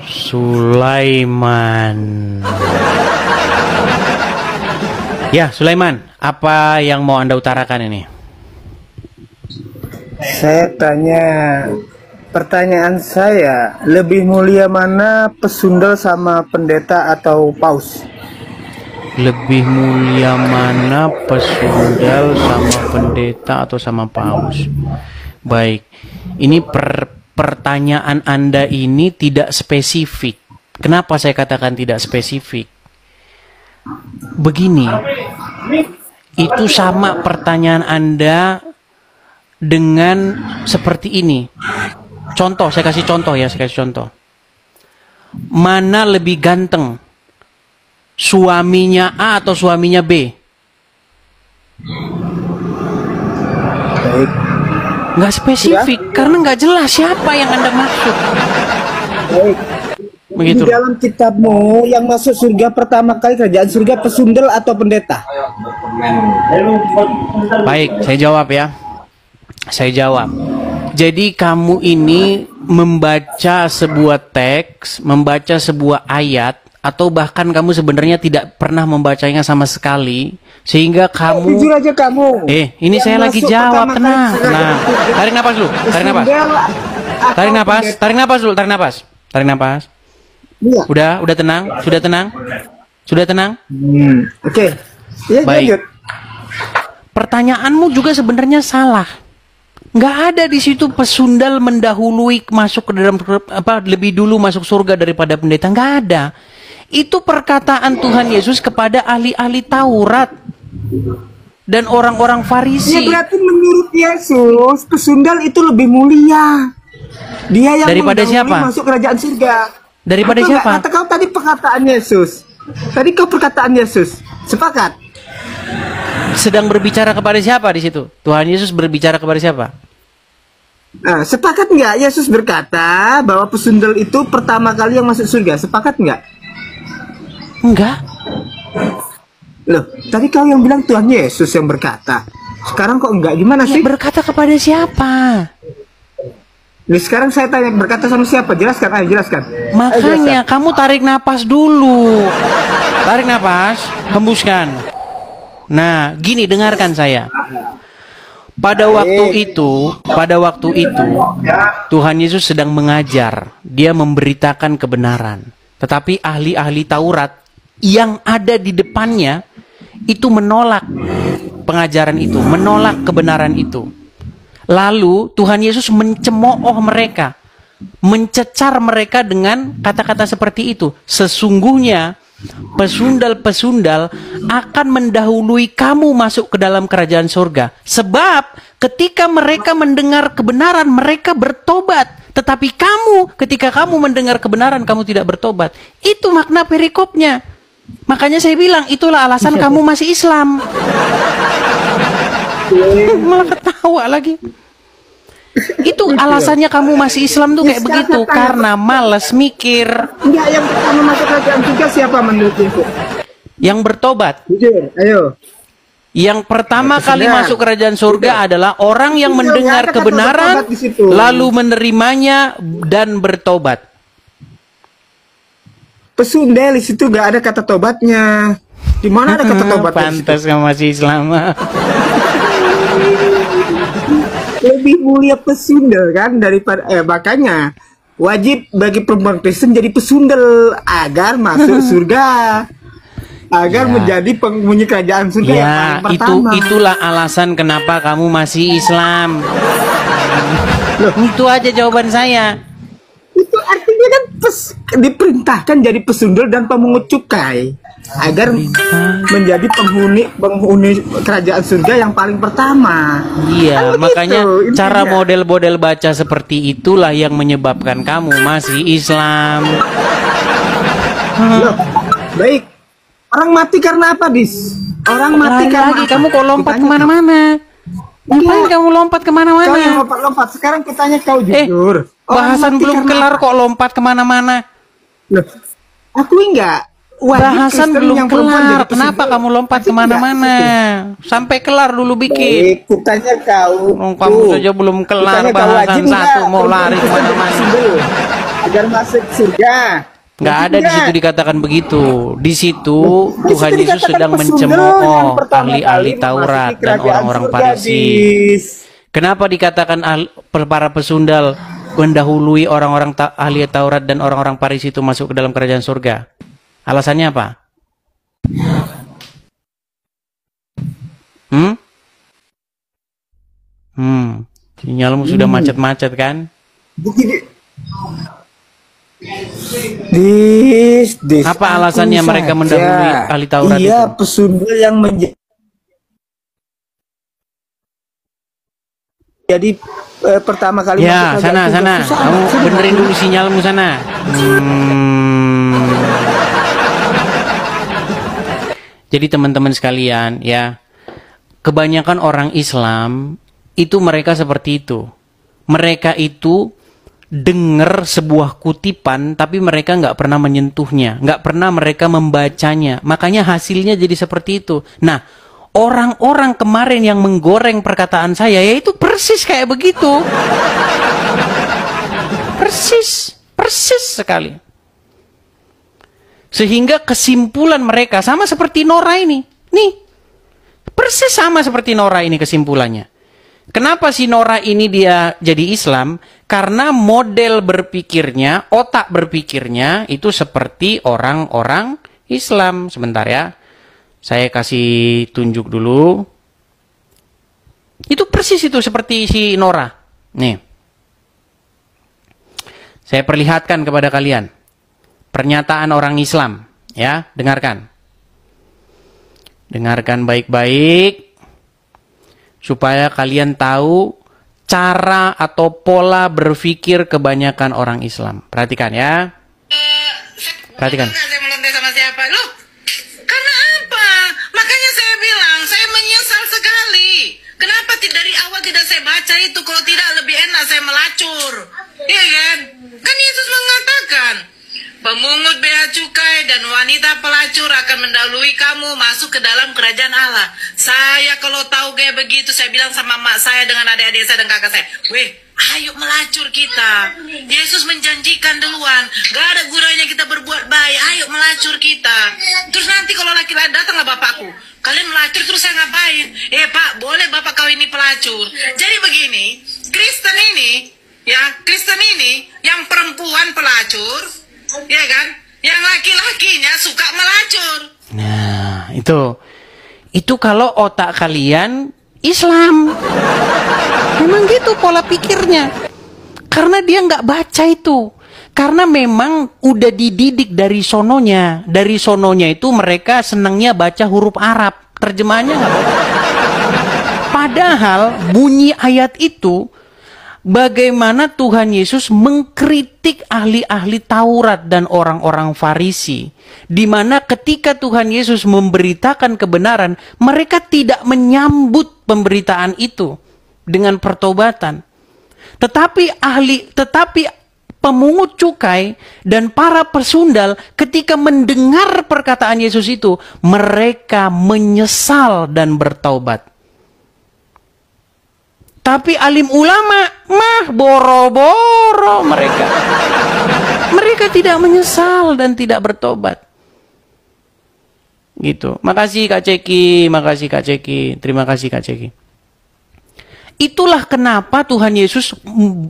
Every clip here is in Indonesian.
Sulaiman. Ya, Sulaiman, apa yang mau Anda utarakan ini? Saya tanya, pertanyaan saya, lebih mulia mana pesundel sama pendeta atau paus? Lebih mulia mana pesundel sama pendeta atau sama paus? Baik, ini pertanyaan Anda ini tidak spesifik. Kenapa saya katakan tidak spesifik? Begini, itu sama pertanyaan Anda dengan seperti ini. Contoh, saya kasih contoh ya, saya kasih contoh. Mana lebih ganteng? Suaminya A atau suaminya B? Baik. Nggak spesifik, ya? Karena nggak jelas siapa yang Anda maksud. Baik. Begitu. Di dalam kitabmu yang masuk surga pertama kali kerajaan surga pesundel atau pendeta? Baik, saya jawab ya. Saya jawab. Jadi kamu ini membaca sebuah teks, membaca sebuah ayat, atau bahkan kamu sebenarnya tidak pernah membacanya sama sekali, sehingga kamu jujur aja kamu. Ini saya lagi jawab, tenang. Nah, tarik napas dulu, tarik napas. Tarik napas, tarik napas dulu, tarik napas. Tarik napas. Iya. Udah tenang, sudah tenang. Sudah tenang? Oke. Ya, baik. lanjut. Pertanyaanmu juga sebenarnya salah. Nggak ada di situ pesundal mendahului masuk ke dalam lebih dulu masuk surga daripada pendeta. Nggak ada. Itu perkataan Tuhan Yesus kepada ahli-ahli Taurat dan orang-orang Farisi. Ya berarti menurut Yesus pesundal itu lebih mulia. Dia yang daripada siapa? Masuk kerajaan surga. Daripada siapa? Kata kau tadi perkataan Yesus. Tadi kau perkataan Yesus. Sepakat? Sedang berbicara kepada siapa di situ? Tuhan Yesus berbicara kepada siapa? Nah, sepakat nggak Yesus berkata bahwa pesundal itu pertama kali yang masuk surga? Sepakat nggak? Enggak. Loh, tadi kau yang bilang Tuhan Yesus yang berkata. Sekarang kok enggak? Gimana sih? Berkata kepada siapa? Nih sekarang saya tanya, berkata sama siapa? Jelaskan, ayo jelaskan. Makanya kamu tarik napas dulu. Tarik napas, hembuskan. Nah, gini, dengarkan saya. Pada waktu itu, Tuhan Yesus sedang mengajar. Dia memberitakan kebenaran. Tetapi ahli-ahli Taurat yang ada di depannya itu menolak pengajaran itu, menolak kebenaran itu. Lalu Tuhan Yesus mencemooh mereka, mencecar mereka dengan kata-kata seperti itu. Sesungguhnya pesundal-pesundal akan mendahului kamu masuk ke dalam kerajaan surga. Sebab ketika mereka mendengar kebenaran, mereka bertobat. Tetapi kamu, ketika kamu mendengar kebenaran, kamu tidak bertobat. Itu makna perikopnya. Makanya saya bilang, itulah alasan kamu masih Islam. Malah ketawa lagi. Itu alasannya kamu masih Islam tuh kayak begitu. Karena malas mikir. Enggak, yang pertama masuk kerajaan surga siapa menurut itu? Yang bertobat. Jujur, ayo. Yang pertama kali masuk kerajaan surga adalah orang yang mendengar kebenaran, lalu menerimanya dan bertobat. Pesundel di situ gak ada kata tobatnya. Di mana ada kata tobat? Pantas kamu masih Islam. Lebih mulia pesundel kan daripada makanya wajib bagi perempuan Kristen jadi pesundel agar masuk surga. Agar menjadi penghuni kerajaan surga yang paling pertama. Itulah alasan kenapa kamu masih Islam. Loh, itu aja jawaban saya. Itu artinya kan diperintahkan jadi pesundel dan pemungut cukai agar menjadi penghuni kerajaan surga yang paling pertama. Iya, kan makanya begitu, cara model-model baca seperti itulah yang menyebabkan kamu masih Islam. Loh, baik. Orang mati karena apa, Dis? Orang mati karena lagi apa? kamu kok lompat kemana-mana? Ngapain kamu lompat kemana-mana? Kau yang lompat-lompat. Sekarang kitanya kau jujur. Bahasan belum kelar kok lompat kemana-mana? Loh, aku enggak. Bahasan belum kelar. Kenapa kamu lompat kemana-mana? Sampai kelar dulu bikin. Kutanya kau. Kamu saja belum kelar bahasan satu mau lari kemana-mana. agar masuk surga. Nggak ada di situ dikatakan begitu. Di situ Tuhan situ Yesus dikatakan sedang pesundel yang mencemooh pertama ahli-ahli kali Taurat memasuki dan kerajaan orang-orang surga, Farisi. Dis. Kenapa dikatakan para pesundal mendahului orang-orang ahli Taurat dan orang-orang Farisi itu masuk ke dalam kerajaan surga? Alasannya apa? Sinyalmu sudah macet-macet kan? Begini. Apa alasannya mereka mendahului ahli Taurat itu? Iya, pesundal yang jadi pertama kali ya, masuk sana. Kamu benerin dulu sinyalmu sana. Jadi teman-teman sekalian ya, kebanyakan orang Islam itu mereka seperti itu. Mereka itu dengar sebuah kutipan tapi mereka nggak pernah menyentuhnya, nggak pernah mereka membacanya. Makanya hasilnya jadi seperti itu. Nah, orang-orang kemarin yang menggoreng perkataan saya, yaitu persis kayak begitu. Persis sekali. Sehingga kesimpulan mereka sama seperti Nora ini. Nih, persis sama seperti Nora ini kesimpulannya. Kenapa si Nora ini dia jadi Islam? Karena model berpikirnya, otak berpikirnya itu seperti orang-orang Islam. Sebentar ya, saya kasih tunjuk dulu. Itu persis itu seperti si Nora. Nih, saya perlihatkan kepada kalian pernyataan orang Islam. Ya, dengarkan. Dengarkan baik-baik supaya kalian tahu cara atau pola berpikir kebanyakan orang Islam. Perhatikan ya. Perhatikan. Saya melantai sama siapa? Loh, karena apa? Makanya saya bilang, saya menyesal sekali. Kenapa dari awal tidak saya baca itu? Kalau tidak lebih enak saya melacur. Iya kan? Kan Yesus mengatakan, pemungut bea cukai dan wanita pelacur akan mendahului kamu masuk ke dalam kerajaan Allah. Saya kalau tahu kayak begitu, saya bilang sama mak saya dengan adik-adik saya dan kakak saya, weh, ayo melacur kita. Yesus menjanjikan duluan, gak ada gunanya kita berbuat baik, ayo melacur kita. Terus nanti kalau laki-laki datanglah bapakku, kalian melacur terus saya ngapain? Pak, boleh bapak kau ini pelacur. Jadi begini, Kristen ini, yang perempuan pelacur, ya kan? Yang laki-lakinya suka melacur. Nah, itu kalau otak kalian Islam. Memang gitu pola pikirnya. Karena dia nggak baca itu. Karena memang udah dididik dari sononya. Dari sononya itu mereka senangnya baca huruf Arab. Terjemahannya nggak baca. Padahal bunyi ayat itu, bagaimana Tuhan Yesus mengkritik ahli-ahli Taurat dan orang-orang Farisi. Di mana ketika Tuhan Yesus memberitakan kebenaran, mereka tidak menyambut pemberitaan itu dengan pertobatan. Tetapi pemungut cukai dan para pesundal ketika mendengar perkataan Yesus itu, mereka menyesal dan bertaubat. Tapi alim ulama mah boro-boro mereka. Mereka tidak menyesal dan tidak bertobat. Gitu. Makasih Kak Ceki, terima kasih Kak Ceki. Itulah kenapa Tuhan Yesus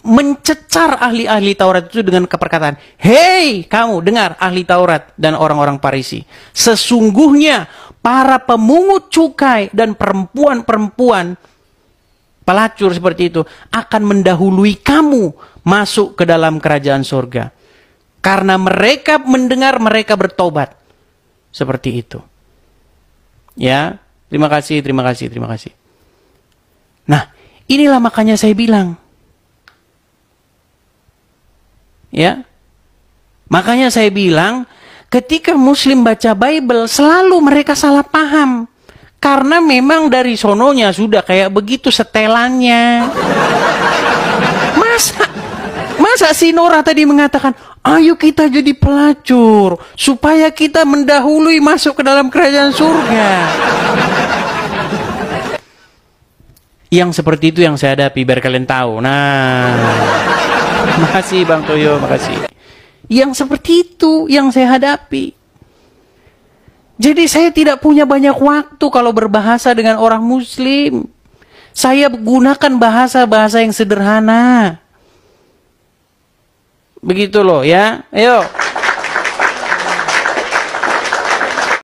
mencecar ahli-ahli Taurat itu dengan perkataan, "Hei, kamu dengar ahli Taurat dan orang-orang Farisi, sesungguhnya para pemungut cukai dan perempuan-perempuan pelacur seperti itu akan mendahului kamu masuk ke dalam kerajaan surga. Karena mereka mendengar, mereka bertobat." Seperti itu. Ya, terima kasih. Nah, inilah makanya saya bilang. Ya. Makanya saya bilang, ketika Muslim baca Bible, selalu mereka salah paham. Karena memang dari sononya sudah kayak begitu setelannya. Masa si Nora tadi mengatakan, ayo kita jadi pelacur, supaya kita mendahului masuk ke dalam kerajaan surga. Yang seperti itu yang saya hadapi, biar kalian tahu. Nah, makasih Bang Toyo, makasih. Yang seperti itu yang saya hadapi. Jadi saya tidak punya banyak waktu kalau berbahasa dengan orang muslim. Saya gunakan bahasa-bahasa yang sederhana. Begitu loh ya. Ayo.